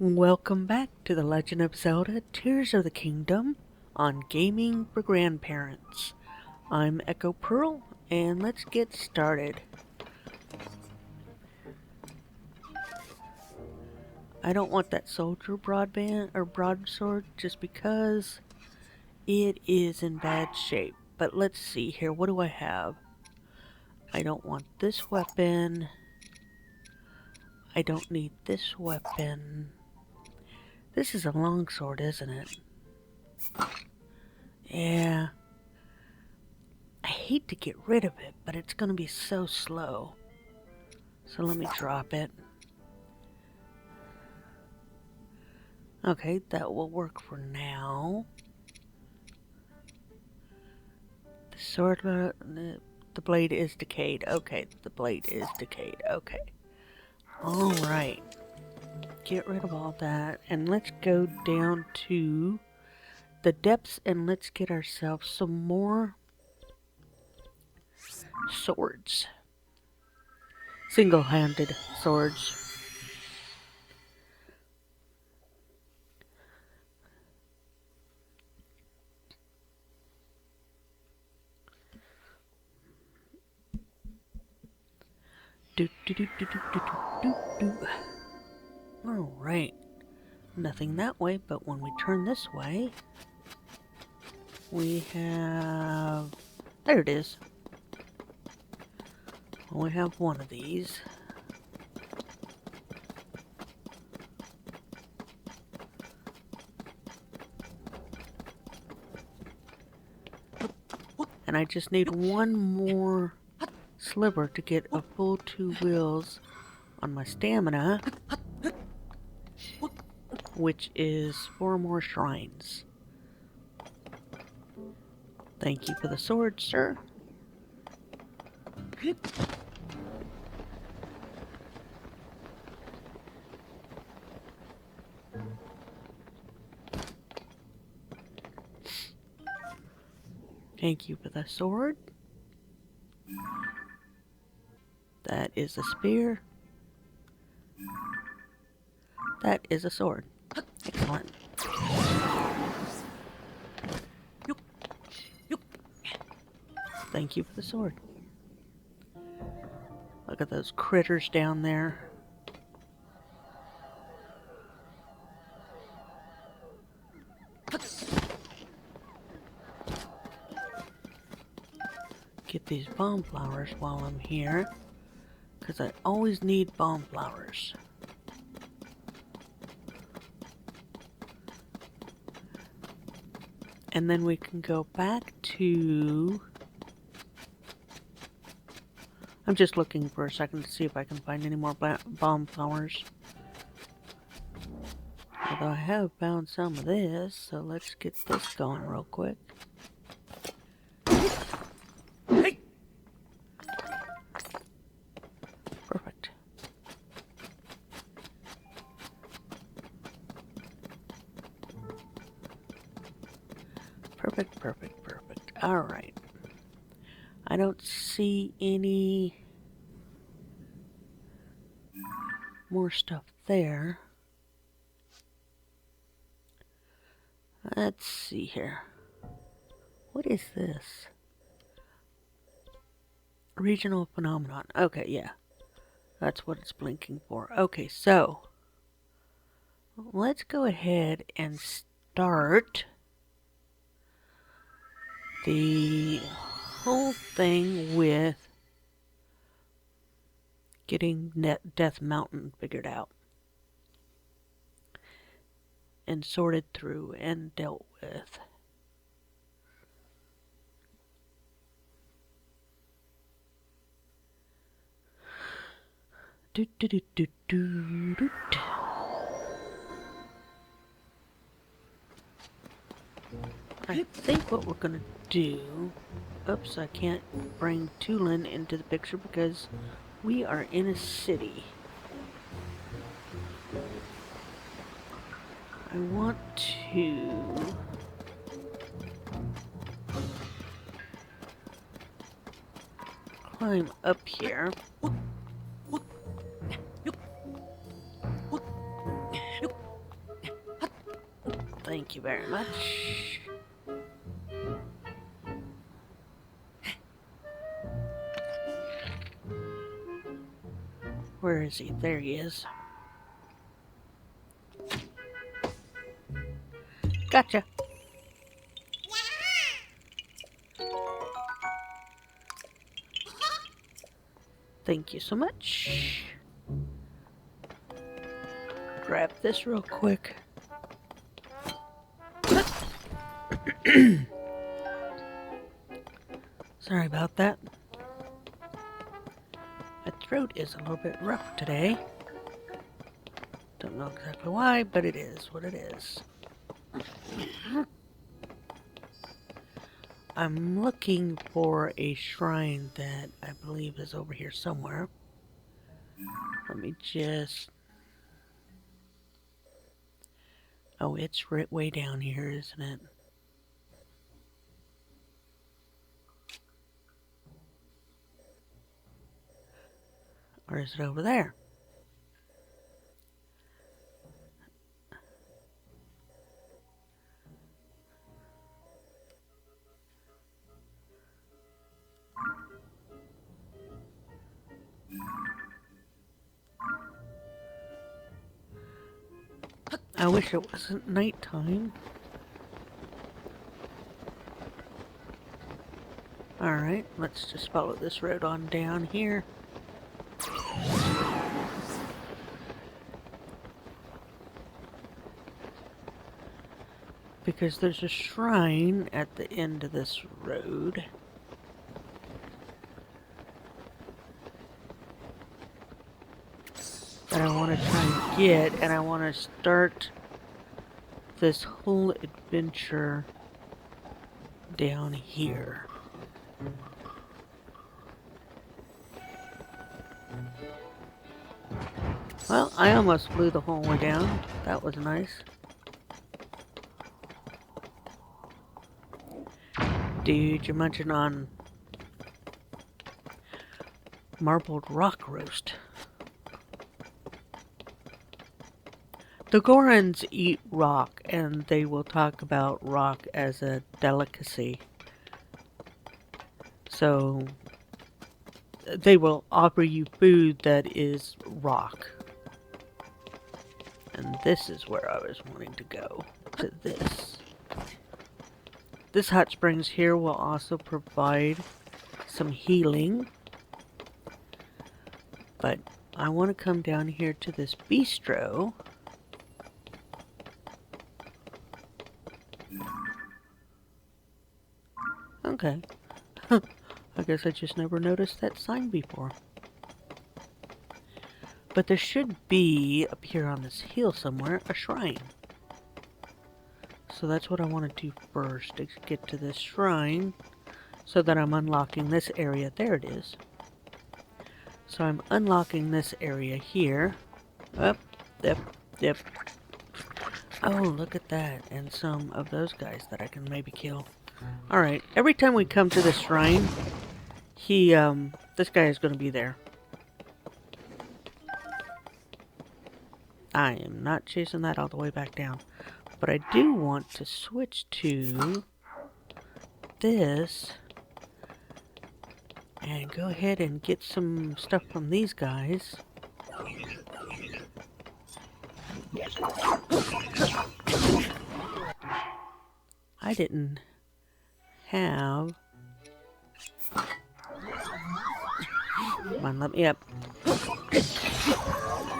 Welcome back to The Legend of Zelda Tears of the Kingdom on Gaming for Grandparents. I'm Echo Pearl, and let's get started. I don't want that soldier broadsword just because it is in bad shape. But let's see here, what do I have? I don't want this weapon. I don't need this weapon. This is a longsword, isn't it? Yeah. I hate to get rid of it, but it's gonna be so slow. So let me drop it. Okay, that will work for now. The sword, the blade is decayed. Okay, the blade is decayed. Okay. Alright. Get rid of all that. And let's go down to the depths and let's get ourselves some more swords. Single-handed swords. Alright. Nothing that way, but when we turn this way, we have... There it is. We have one of these. And I just need one more sliver to get a full 2 wheels on my stamina, which is 4 more shrines. Thank you for the sword, sir. Thank you for the sword. That is a spear. That is a sword. Excellent. Thank you for the sword. Look at those critters down there. Get these bomb flowers while I'm here, because I always need bomb flowers. And then we can go back to... I'm just looking for a second to see if I can find any more bomb flowers. Although I have found some of this, so let's get this going real quick. Perfect. Perfect, perfect, perfect. Alright. I don't see any more stuff there. Let's see here. What is this? Regional phenomenon. Okay, yeah. That's what it's blinking for. Okay, so let's go ahead and start the whole thing with getting Death Mountain figured out and sorted through and dealt with. I think what we're gonna do... Oops, I can't bring Tulin into the picture because we are in a city. I want to... climb up here. Thank you very much. Where is he? There he is. Gotcha. Thank you so much. Grab this real quick. Sorry about that. My throat is a little bit rough today. Don't know exactly why, but it is what it is. I'm looking for a shrine that I believe is over here somewhere. Let me just... Oh, it's right way down here, isn't it? Or is it over there? I wish it wasn't nighttime. Alright, let's just follow this road on down here. Because there's a shrine at the end of this road. That I want to try and get, and I want to start this whole adventure down here. Well, I almost flew the whole way down. That was nice. Dude, you're munching on marbled rock roast. The Gorons eat rock, and they will talk about rock as a delicacy. So, they will offer you food that is rock. And this is where I was wanting to go, to this. This hot springs here will also provide some healing. But I want to come down here to this bistro. Okay. I guess I just never noticed that sign before. But there should be, up here on this hill somewhere, a shrine. So that's what I want to do first, to get to this shrine, so that I'm unlocking this area. There it is. So I'm unlocking this area here. Up, yep, yep. Oh, look at that. And some of those guys that I can maybe kill. Alright, every time we come to this shrine, this guy is going to be there. I am not chasing that all the way back down. But I do want to switch to this and go ahead and get some stuff from these guys. I didn't have... Come on, let me up.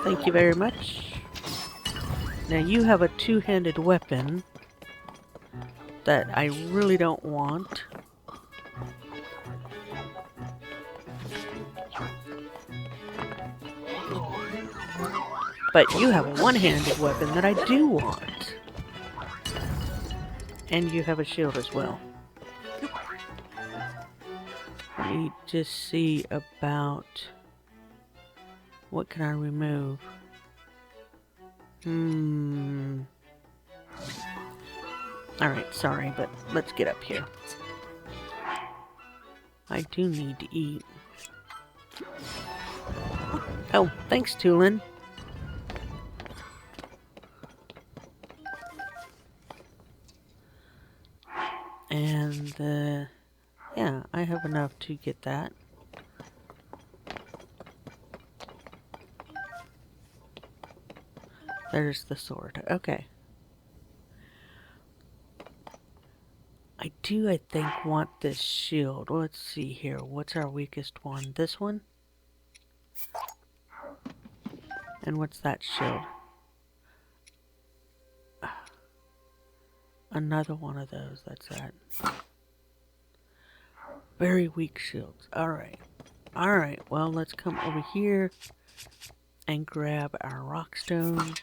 Thank you very much. Now you have a two-handed weapon that I really don't want. But you have a one-handed weapon that I do want. And you have a shield as well. Let me just see about... What can I remove? Alright, sorry, but let's get up here. I do need to eat. Oh, thanks, Tulin. And, yeah, I have enough to get that. There's the sword. Okay. I think, want this shield. Let's see here. What's our weakest one? This one? And what's that shield? Another one of those. That's that. Very weak shields. Alright. Alright, well, let's come over here and grab our rockstone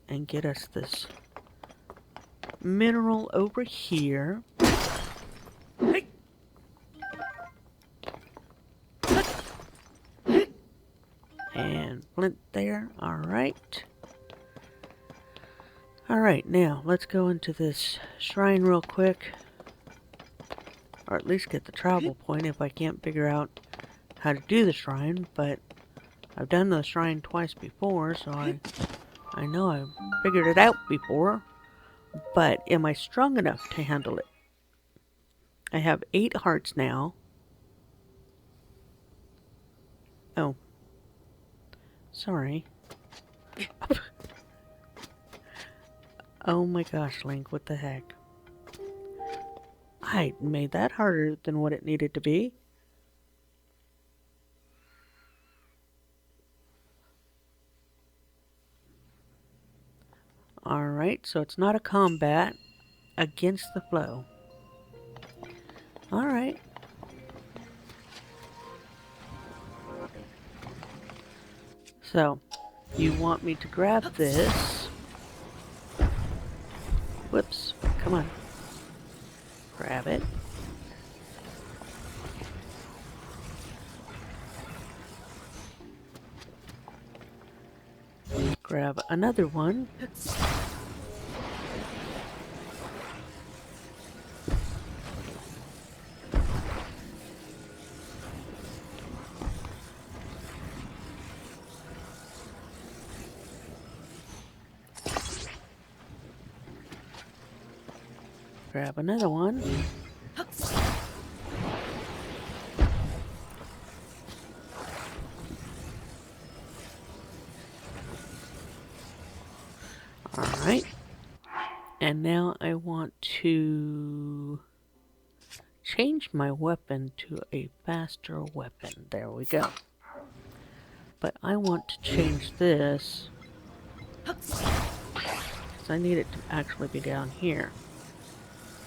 and get us this mineral over here. And flint there. Alright. Alright, now let's go into this shrine real quick. Or at least get the travel point if I can't figure out how to do the shrine. But I've done the shrine twice before, so I know I've figured it out before. But am I strong enough to handle it? I have 8 hearts now. Oh. Sorry. Oh my gosh, Link, what the heck? I made that harder than what it needed to be. Alright, so it's not a combat against the flow. Alright. So, you want me to grab this. Whoops, come on. Grab it. Grab another one. Grab another one. Alright. And now I want to change my weapon to a faster weapon. There we go. But I want to change this because I need it to actually be down here.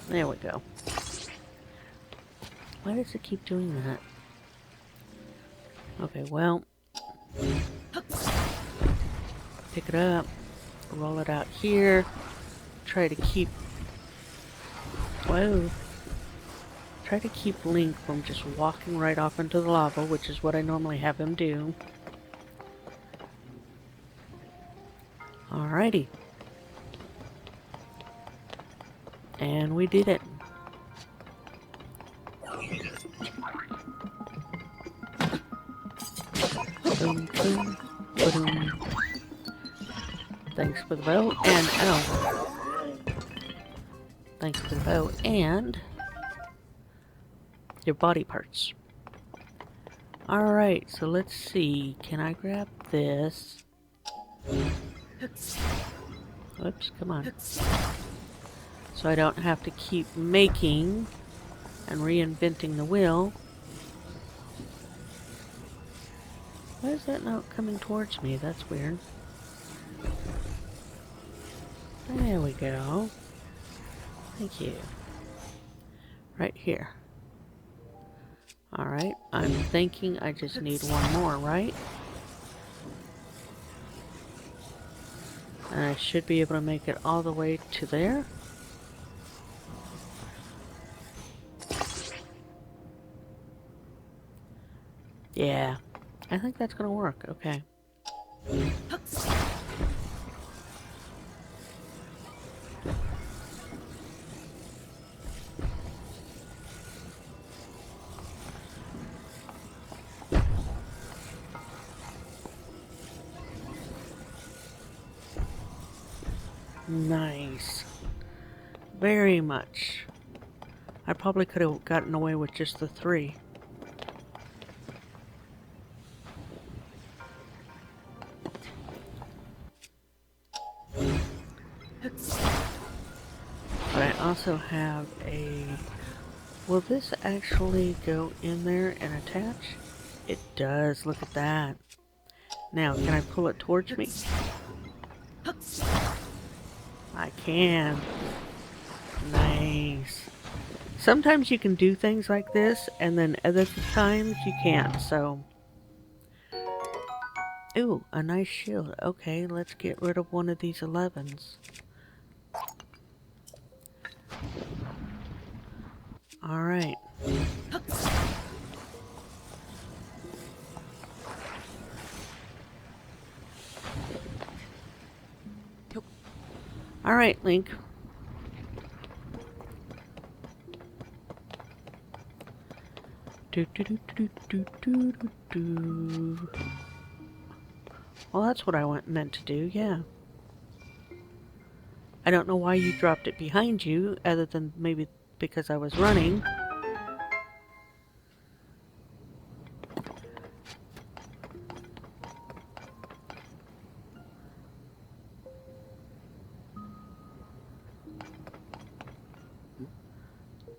There we go. Why does it keep doing that? Okay, well, pick it up, roll it out here, try to keep, whoa, try to keep Link from just walking right off into the lava, which is what I normally have him do. Alrighty. And we did it. Boom, boom, boom. Thanks for the bow, and oh. Thanks for the bow, and your body parts. Alright, so let's see. Can I grab this? Whoops, come on. So I don't have to keep making and reinventing the wheel. Why is that not coming towards me? That's weird. There we go. Thank you. Right here. Alright, I'm thinking I just need one more, right? And I should be able to make it all the way to there. Yeah, I think that's gonna work. Okay. Nice. Very much. I probably could have gotten away with just the 3. But I also have a... Will this actually go in there and attach? It does. Look at that. Now, can I pull it towards me? I can. Nice. Sometimes you can do things like this, and then other times you can't, so... Ooh, a nice shield. Okay, let's get rid of one of these 11s. Alright. Alright, Link. Well, that's what I meant to do, yeah. I don't know why you dropped it behind you, other than maybe because I was running.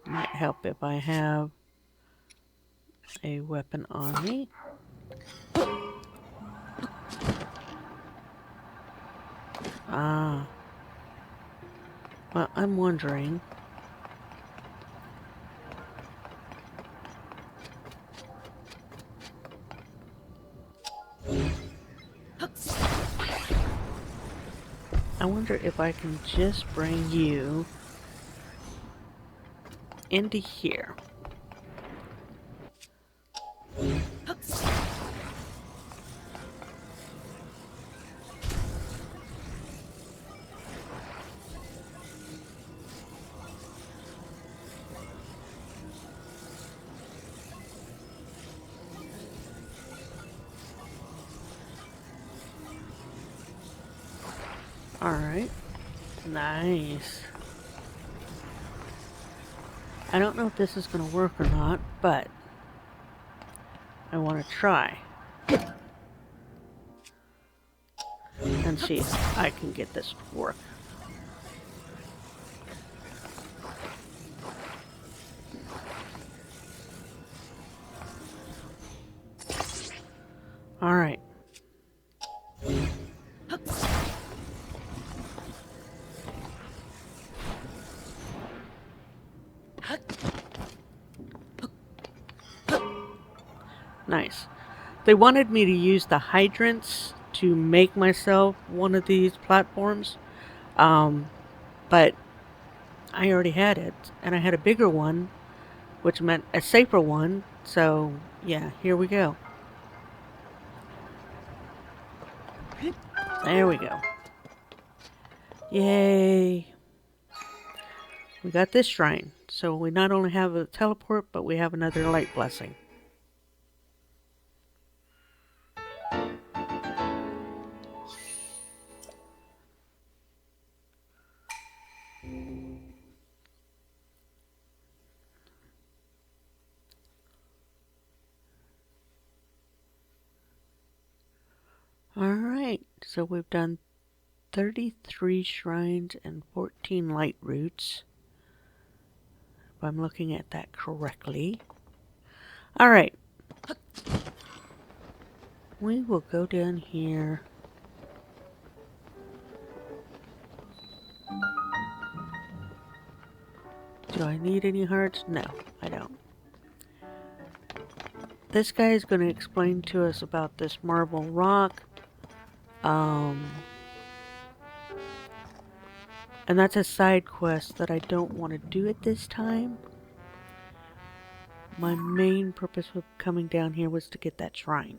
Might help if I have a weapon on me. Ah. Well, I'm wondering... I wonder if I can just bring you into here. Alright. Nice. I don't know if this is going to work or not, but I want to try. And see if I can get this to work. Alright. Nice. They wanted me to use the hydrants to make myself one of these platforms. But I already had it. And I had a bigger one, which meant a safer one. So, yeah, here we go. There we go. Yay. We got this shrine. So we not only have a teleport, but we have another light blessing. Alright, so we've done 33 shrines and 14 light roots. If I'm looking at that correctly. Alright. We will go down here. Do I need any hearts? No, I don't. This guy is going to explain to us about this marble rock. And that's a side quest that I don't want to do at this time. My main purpose of coming down here was to get that shrine.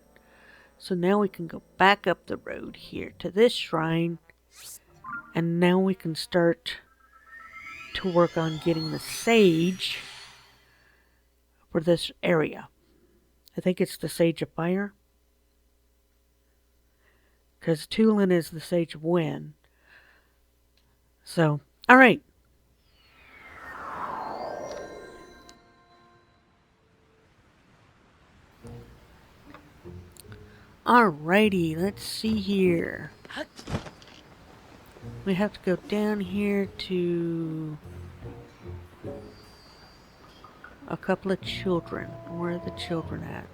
So now we can go back up the road here to this shrine. And now we can start to work on getting the sage for this area. I think it's the Sage of Fire. Because Tulin is the Sage of Wind. So, alright. Alrighty, let's see here. We have to go down here to a couple of children. Where are the children at?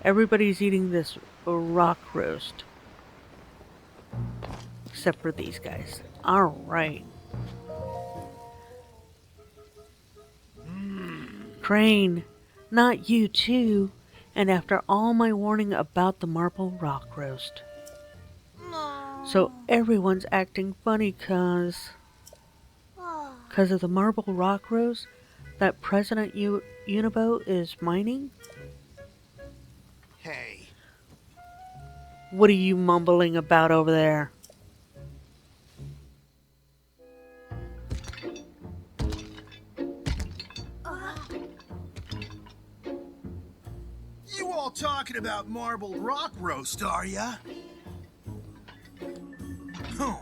Everybody's eating this rock roast. Except for these guys. Alright. Crane, not you too. And after all my warning about the marble rock roast. So everyone's acting funny cause of the marble rock roast that President Unibo is mining? Hey. What are you mumbling about over there? You all talking about marble rock roast, are ya? Huh.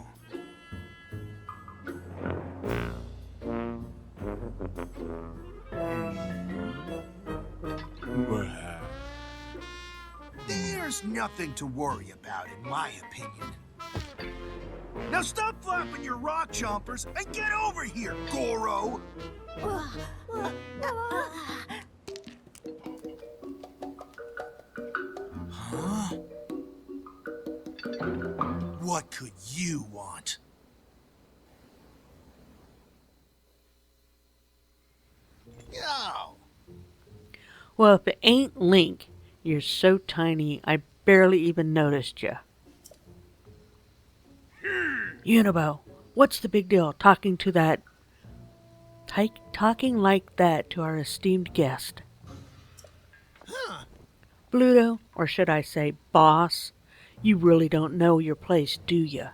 There's nothing to worry about, in my opinion. Now stop flapping your rock chompers and get over here, Goro! Huh? What could you want? Yo! Well, if it ain't Link, you're so tiny I barely even noticed you. Unibo, what's the big deal talking to that... talking like that to our esteemed guest? Huh? Bluto, or should I say boss, you really don't know your place, do ya?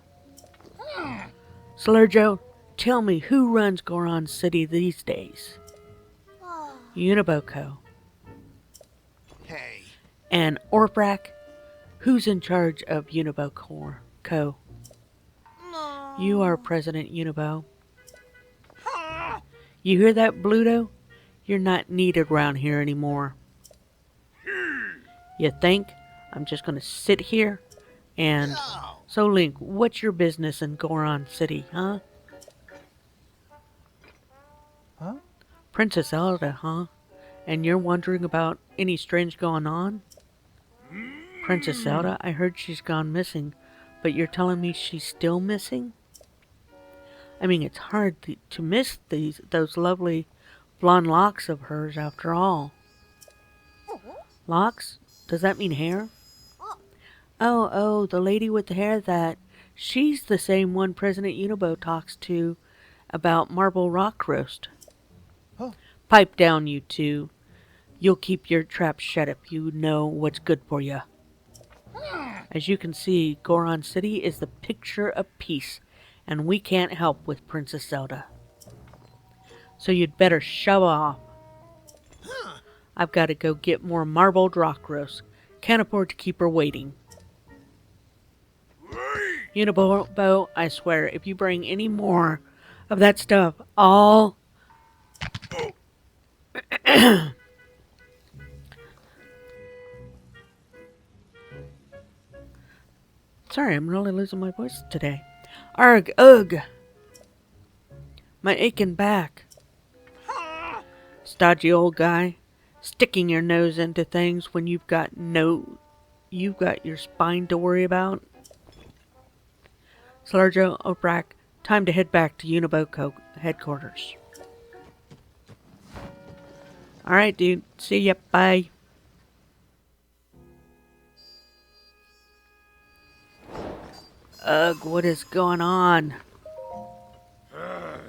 Slurjo, tell me who runs Goron City these days? Uniboko. Hey. And Orprak, who's in charge of Unibo Co? You are President Unibo. You hear that, Bluto? You're not needed around here anymore. You think I'm just gonna sit here and... Yo! So Link, what's your business in Goron City, huh? Huh? Princess Zelda, huh? And you're wondering about any strange going on? Princess Zelda, I heard she's gone missing, but you're telling me she's still missing? I mean, it's hard to miss those lovely blonde locks of hers after all. Locks? Does that mean hair? Oh, the lady with the hair that... She's the same one President Unibo talks to about marble rock roast. Huh. Pipe down, you two. You'll keep your trap shut if you know what's good for you. As you can see, Goron City is the picture of peace, and we can't help with Princess Zelda. So you'd better shove off. I've got to go get more marbled rock roast. Can't afford to keep her waiting. Unibo, I swear, if you bring any more of that stuff, I'll... Sorry, I'm really losing my voice today. Arg, ugh! My aching back. Stodgy old guy. Sticking your nose into things when you've got your spine to worry about. Slurjo, Oprak, time to head back to Unibo headquarters. Alright, dude. See ya. Bye. Ugh, what is going on?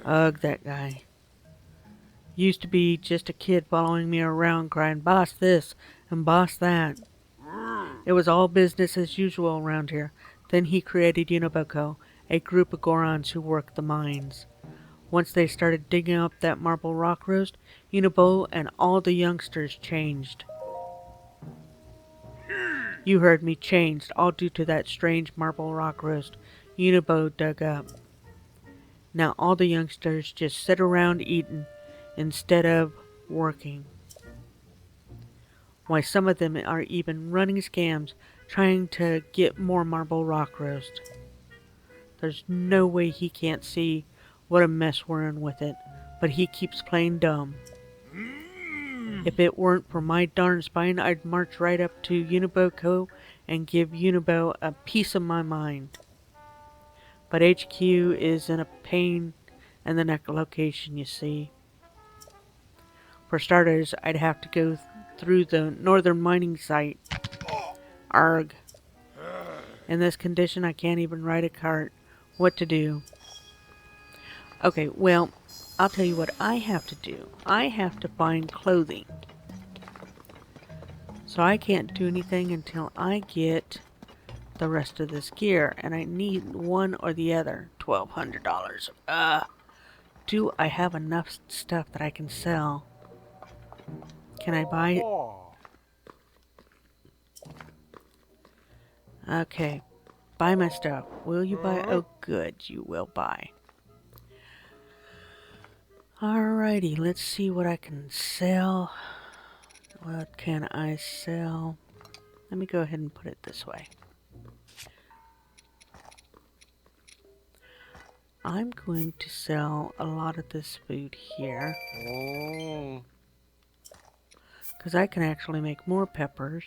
Ugh, that guy. Used to be just a kid following me around crying, boss this and boss that. It was all business as usual around here. Then he created Uniboko, a group of Gorons who worked the mines. Once they started digging up that marble rock roast, Unibo and all the youngsters changed. You heard me, changed, all due to that strange marble rock roast Unibo dug up. Now all the youngsters just sit around eating instead of working. Why, some of them are even running scams trying to get more marble rock roast. There's no way he can't see what a mess we're in with it, but he keeps playing dumb. If it weren't for my darn spine, I'd march right up to Unibo Co. and give Unibo a piece of my mind. But HQ is in a pain in the neck location, you see. For starters, I'd have to go through the northern mining site. Arg. In this condition, I can't even ride a cart. What to do? Okay, well, I'll tell you what I have to do. I have to find clothing. So I can't do anything until I get the rest of this gear. And I need one or the other. $1,200. Do I have enough stuff that I can sell? Can I buy it? Okay. Buy my stuff. Will you buy? Oh, good. You will buy. Alrighty. Let's see what I can sell. What can I sell? Let me go ahead and put it this way. I'm going to sell a lot of this food here. Because I can actually make more peppers.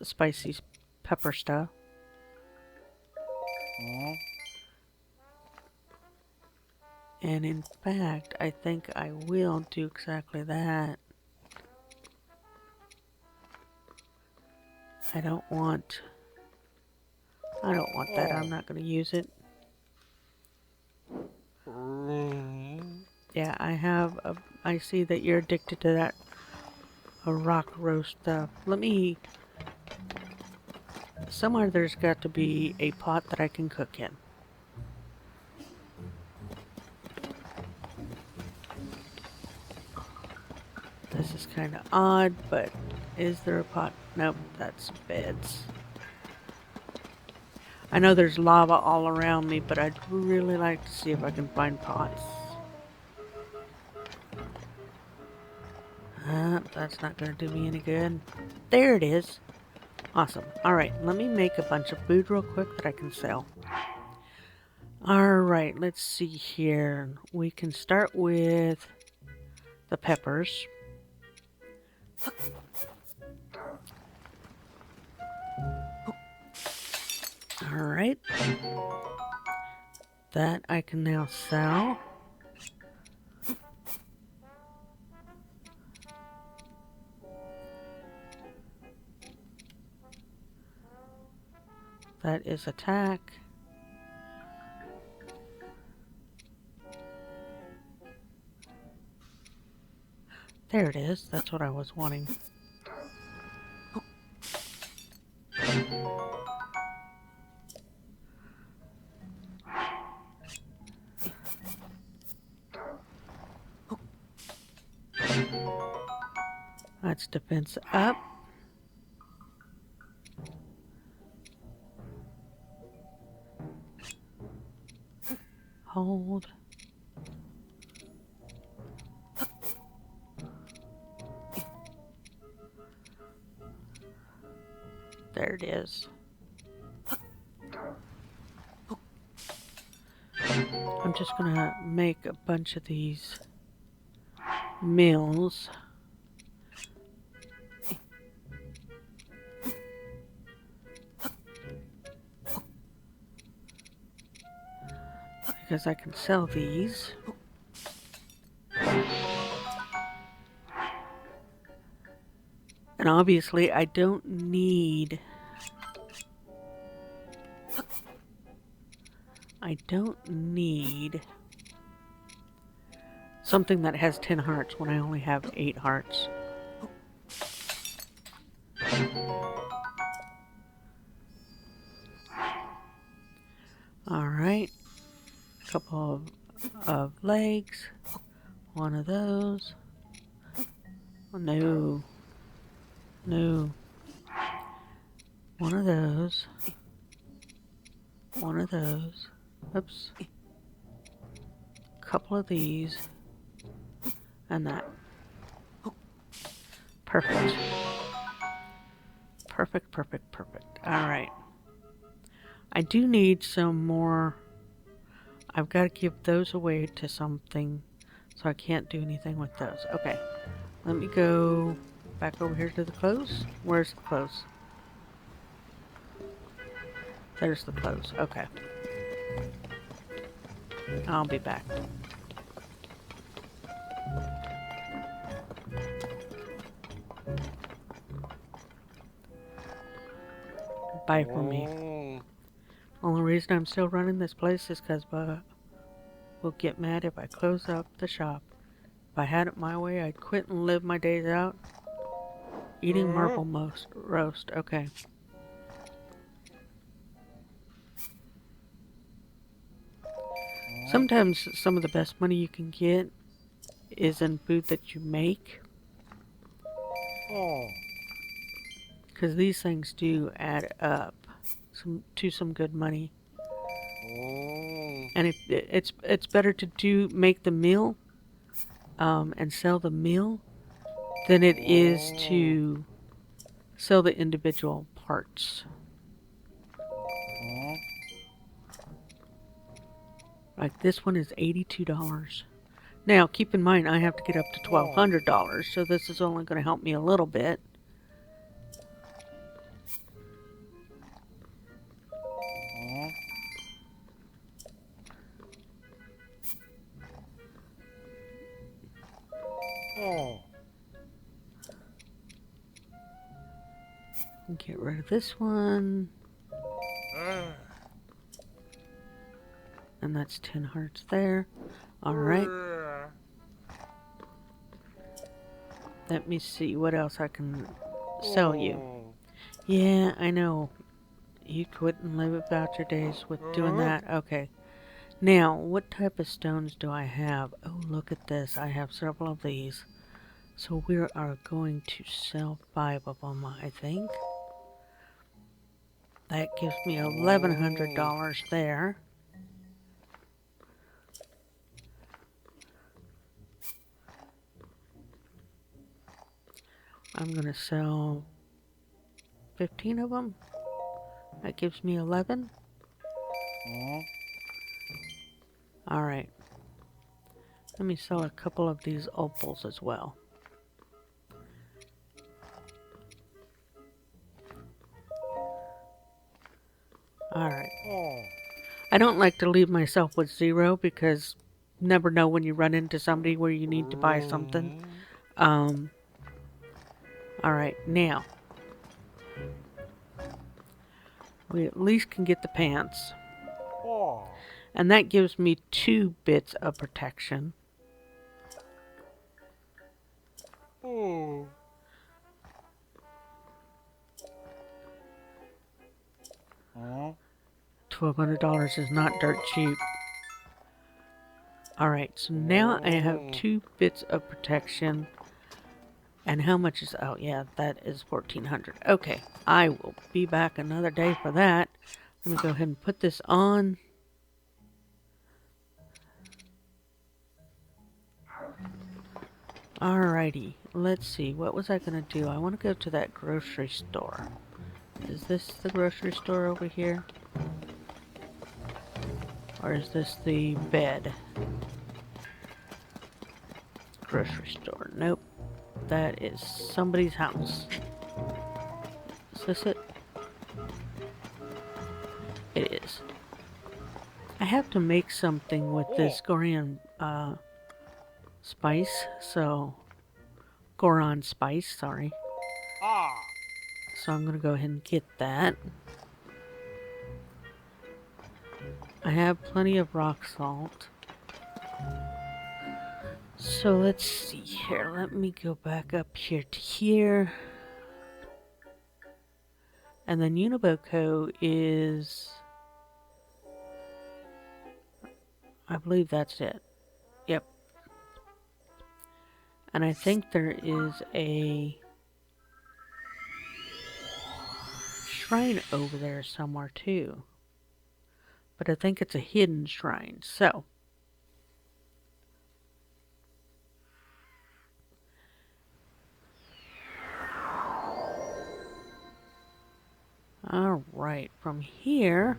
Spicy pepper stuff. And in fact, I think I will do exactly that. I don't want that. I'm not going to use it. Yeah, I see that you're addicted to that rock roast stuff. Somewhere there's got to be a pot that I can cook in. This is kind of odd, but is there a pot? Nope, that's beds. I know there's lava all around me, but I'd really like to see if I can find pots. That's not going to do me any good. There it is. Awesome. Alright, let me make a bunch of food real quick that I can sell. Alright, let's see here. We can start with the peppers. Alright. That I can now sell. That is attack. There it is. That's what I was wanting. That's defense up. Hold. There it is. I'm just gonna make a bunch of these mills. Because I can sell these. And obviously I don't need something that has 10 hearts when I only have 8 hearts. Alright. A couple of legs. One of those. Oh, no. No. One of those. One of those. Oops. Couple of these. And that. Perfect. Perfect, perfect, perfect. Alright. I do need some more. I've got to give those away to something, so I can't do anything with those. Okay. Let me go back over here to the clothes. Where's the clothes? There's the clothes. Okay. I'll be back. Bye for me. Only reason I'm still running this place is because will get mad if I close up the shop. If I had it my way, I'd quit and live my days out eating marble roast. Okay. Sometimes some of the best money you can get is in food that you make. Because these things do add up to some good money. And it's better to make the meal and sell the meal than it is to sell the individual parts. Like this one is $82. Now keep in mind I have to get up to $1,200, so this is only going to help me a little bit. Get rid of this one. And that's 10 hearts there. Alright. Let me see what else I can sell you. Yeah, I know. You couldn't live about your days with doing that. Okay. Now, what type of stones do I have? Oh, look at this. I have several of these. So we are going to sell 5 of them, I think. That gives me $1,100 there. I'm going to sell 15 of them. That gives me 11. Alright. Let me sell a couple of these opals as well. Alright. I don't like to leave myself with 0 because you never know when you run into somebody where you need to buy something. Alright, now. We at least can get the pants. And that gives me 2 bits of protection. $1,200 is not dirt cheap. Alright, so now I have 2 bits of protection. And how much is... Oh, yeah, that is $1,400. Okay, I will be back another day for that. Let me go ahead and put this on. Alrighty, let's see. What was I going to do? I want to go to that grocery store. Is this the grocery store over here? Or is this the bed? Grocery store. Nope. That is somebody's house. Is this it? It is. I have to make something with this Goron spice, so... Goron spice, sorry. So I'm gonna go ahead and get that. I have plenty of rock salt. So let's see here. Let me go back up here to here. And then Uniboko is... I believe that's it. Yep. And I think there is a shrine over there somewhere too. But I think it's a hidden shrine. So Alright, from here...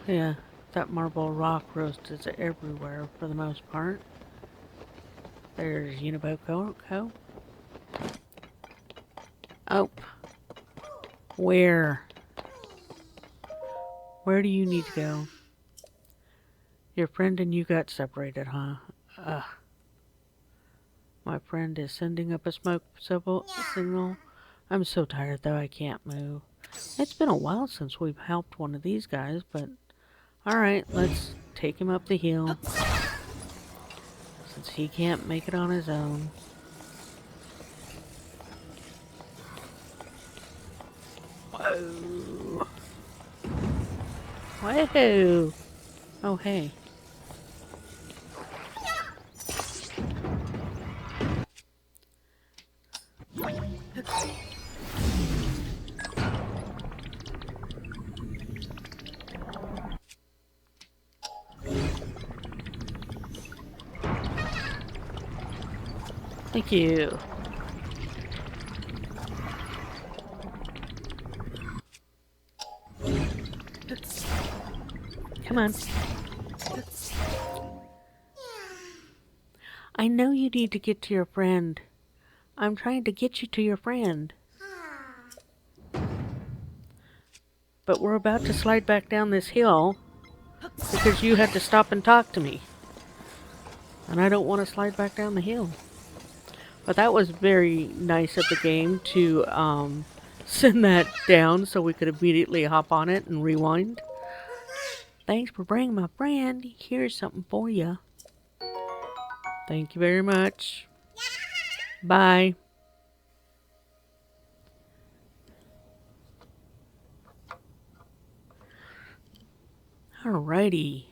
Yeah, that marble rock roast is everywhere for the most part. There's Uniboko. Oh. Where? Where do you need to go? Your friend and you got separated, huh? Ugh. My friend is sending up a smoke signal. I'm so tired though I can't move. It's been a while since we've helped one of these guys, but... Alright, let's take him up the hill. Since he can't make it on his own. Whoa. Whoa. Oh, hey. Thank you. Come on. I know you need to get to your friend. I'm trying to get you to your friend. But we're about to slide back down this hill because you had to stop and talk to me. And I don't want to slide back down the hill. But that was very nice of the game to send that down so we could immediately hop on it and rewind. Thanks for bringing my friend. Here's something for you. Thank you very much. Bye. Alrighty.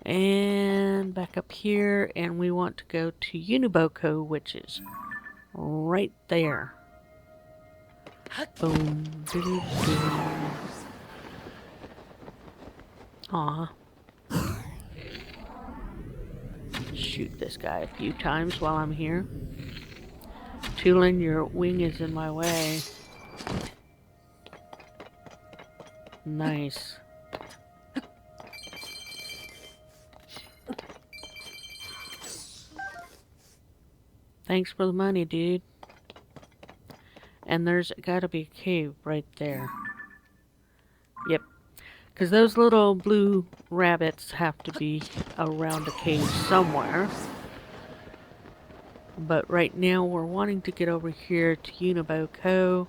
And back up here, and we want to go to Uniboko, which is right there. Boom. Doo-doo-doo. Aw. Shoot this guy a few times while I'm here. Tulin, your wing is in my way. Nice. Thanks for the money, dude. And there's gotta be a cave right there. Yep. Because those little blue rabbits have to be around a cave somewhere. But right now we're wanting to get over here to Uniboko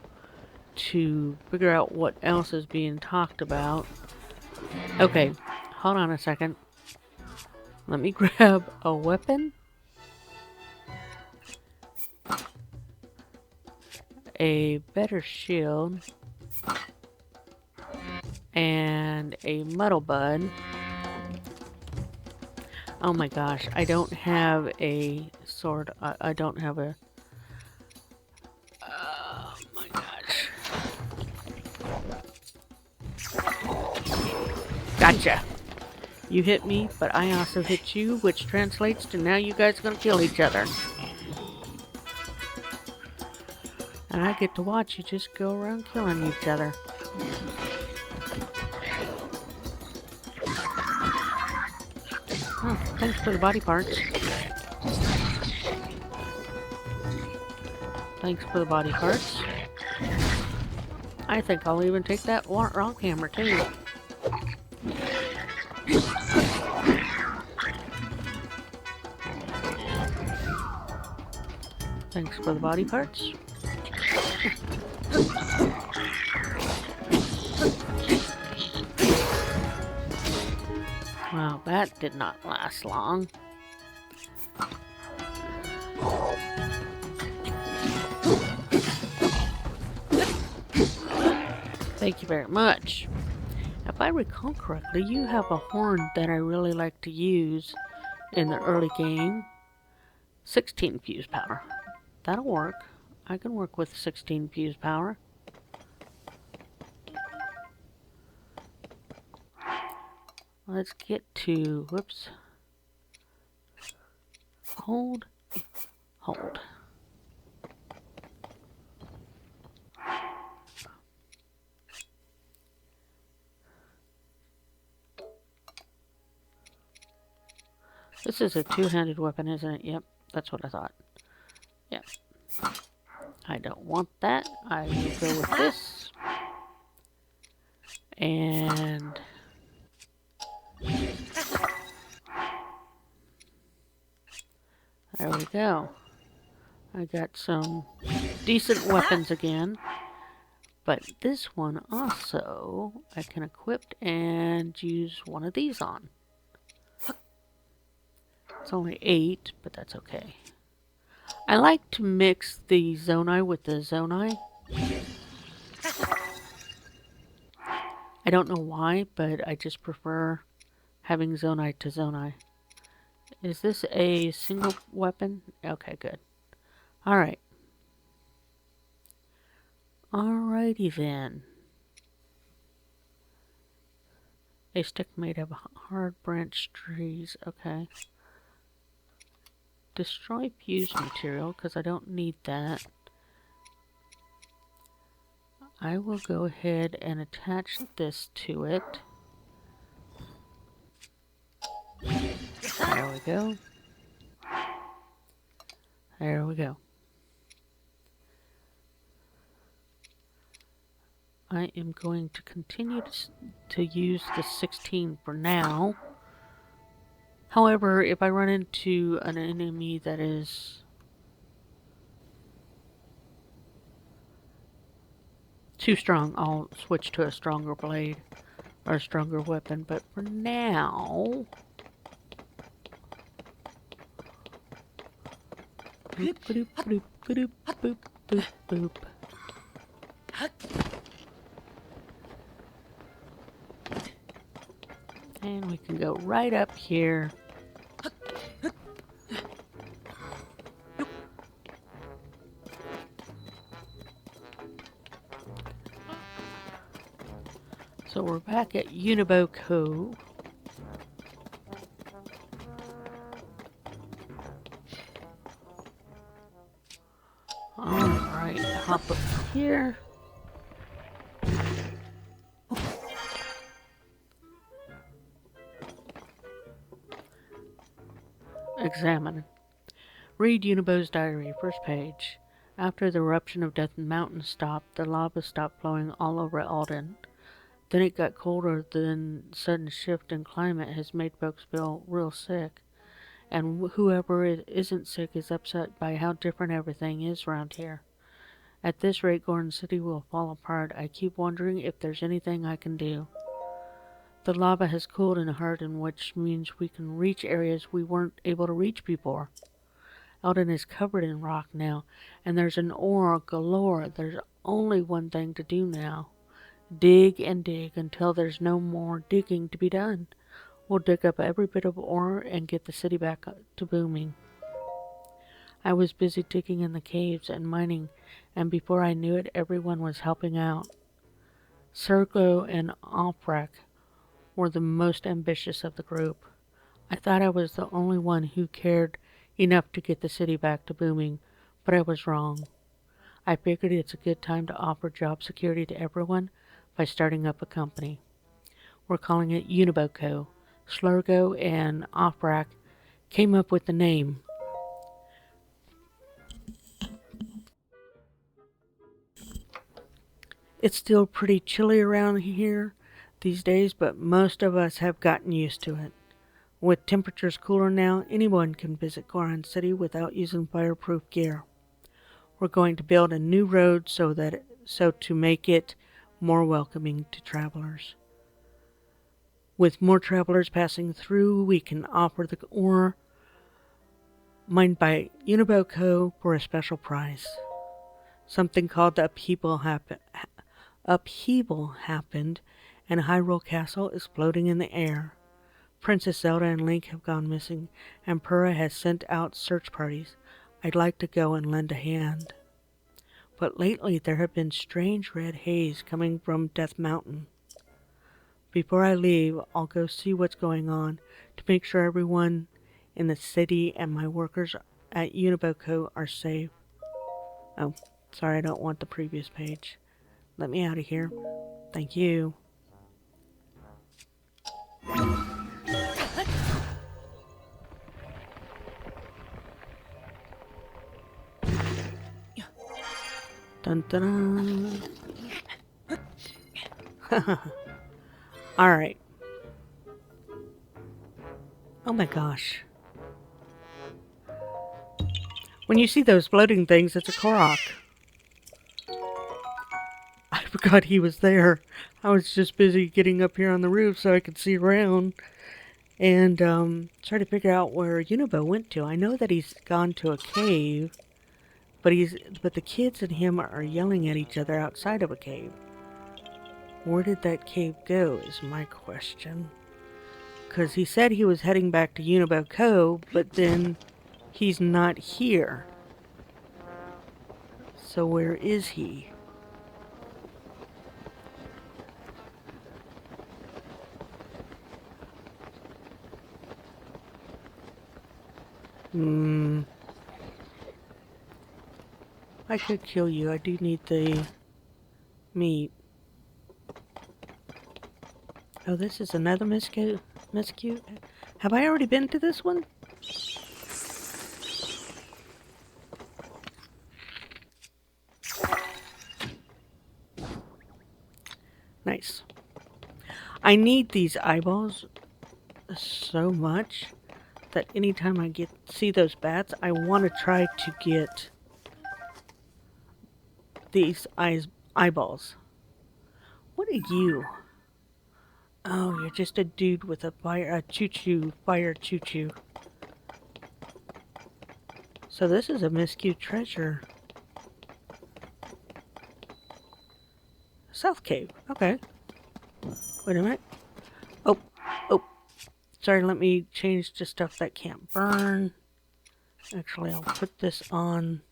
to figure out what else is being talked about. Okay, hold on a second. Let me grab a weapon. A better shield. And a muddle bud. Oh my gosh, I don't have a sword. I don't have a... Oh my gosh. Gotcha. You hit me, but I also hit you, which translates to now you guys are gonna kill each other. And I get to watch you just go around killing each other. Oh, thanks for the body parts. Thanks for the body parts. I think I'll even take that rock hammer too. Thanks for the body parts. Wow, that did not last long. Thank you very much. If I recall correctly, you have a horn that I really like to use in the early game. 16 fuse power. That'll work. I can work with 16 fuse power. let's get to, whoops, hold, hold. This is a two-handed weapon, isn't it? Yep, that's what I thought. Yep. I don't want that. I will go with this. And there we go. I got some decent weapons again. But this one also I can equip and use one of these on. It's only 8, but that's okay. I like to mix the Zonai with the Zonai. I don't know why, but I just prefer having Zonai to Zonai. Is this a single weapon? Okay, good. Alright. Alrighty then. A stick made of hard branch trees. Okay. Destroy fused material, because I don't need that. I will go ahead and attach this to it. There we go. There we go. I am going to continue to use the 16 for now. However, if I run into an enemy that is too strong, I'll switch to a stronger blade or a stronger weapon. But for now, boop, boop, boop, boop, boop, boop, boop. And we can go right up here. So we're back at Unibo Cove. Alright, hop up here. Examine. Read Unibo's diary, first page. After the eruption of Death Mountain stopped, the lava stopped flowing all over Alden. Then it got colder, then sudden shift in climate has made folks feel real sick. And whoever isn't sick is upset by how different everything is around here. At this rate, Gordon City will fall apart. I keep wondering if there's anything I can do. The lava has cooled and hardened, which means we can reach areas we weren't able to reach before. Eldon is covered in rock now, and there's an ore galore. There's only one thing to do now. Dig and dig until there's no more digging to be done. We'll dig up every bit of ore and get the city back to booming. I was busy digging in the caves and mining, and before I knew it, everyone was helping out. Sergo and Alprak were the most ambitious of the group. I thought I was the only one who cared enough to get the city back to booming, but I was wrong. I figured it's a good time to offer job security to everyone by starting up a company. We're calling it Unibo Co. Slurgo and Alprak came up with the name. It's still pretty chilly around here these days, but most of us have gotten used to it. With temperatures cooler now, anyone can visit Goron City without using fireproof gear. We're going to build a new road so to make it more welcoming to travelers. With more travelers passing through, we can offer the ore mined by Unibo Co. for a special price. Something called the upheaval happened, and Hyrule Castle is floating in the air. Princess Zelda and Link have gone missing, and Purah has sent out search parties. I'd like to go and lend a hand. But lately there have been strange red haze coming from Death Mountain. Before I leave, I'll go see what's going on to make sure everyone in the city and my workers at Uniboco are safe. Oh, sorry, I don't want the previous page. Let me out of here. Thank you. Dun dun dun. Alright. Oh my gosh. When you see those floating things, it's a Korok. I forgot he was there. I was just busy getting up here on the roof so I could see around and try to figure out where Unibo went to. I know that he's gone to a cave, but the kids and him are yelling at each other outside of a cave. Where did that cave go is my question. Because he said he was heading back to Unibo Cove, but then he's not here. So where is he? I could kill you. I do need the meat. Oh, this is another miscue. Have I already been to this one? Nice. I need these eyeballs so much that anytime I see those bats, I want to try to get these eyeballs. What are you? Oh, you're just a dude with a fire choo-choo. So this is a miscue treasure. South Cave. Okay. Wait a minute. Oh. Sorry, let me change to stuff that can't burn. Actually, I'll put this on.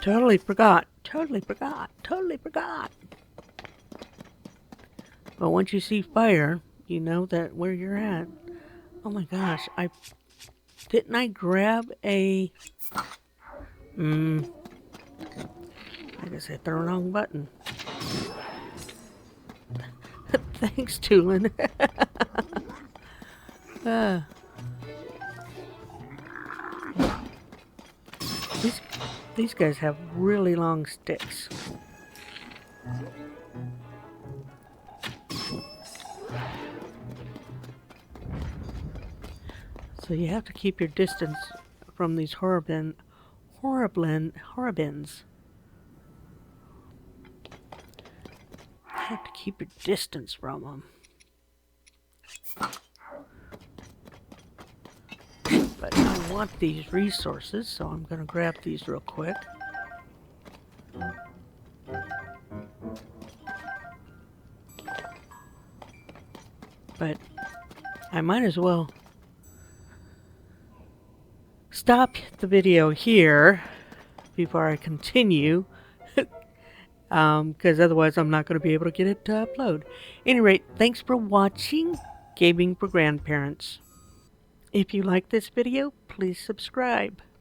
Totally forgot. But once you see fire, you know that where you're at. Oh my gosh, didn't I grab a... I guess I hit the wrong button. Thanks, Tulin. These guys have really long sticks. So you have to keep your distance from these horribins. You have to keep your distance from them. But I want these resources, so I'm going to grab these real quick. But I might as well stop the video here before I continue. Because otherwise I'm not going to be able to get it to upload. Any rate, thanks for watching Gaming for Grandparents. If you like this video, please subscribe.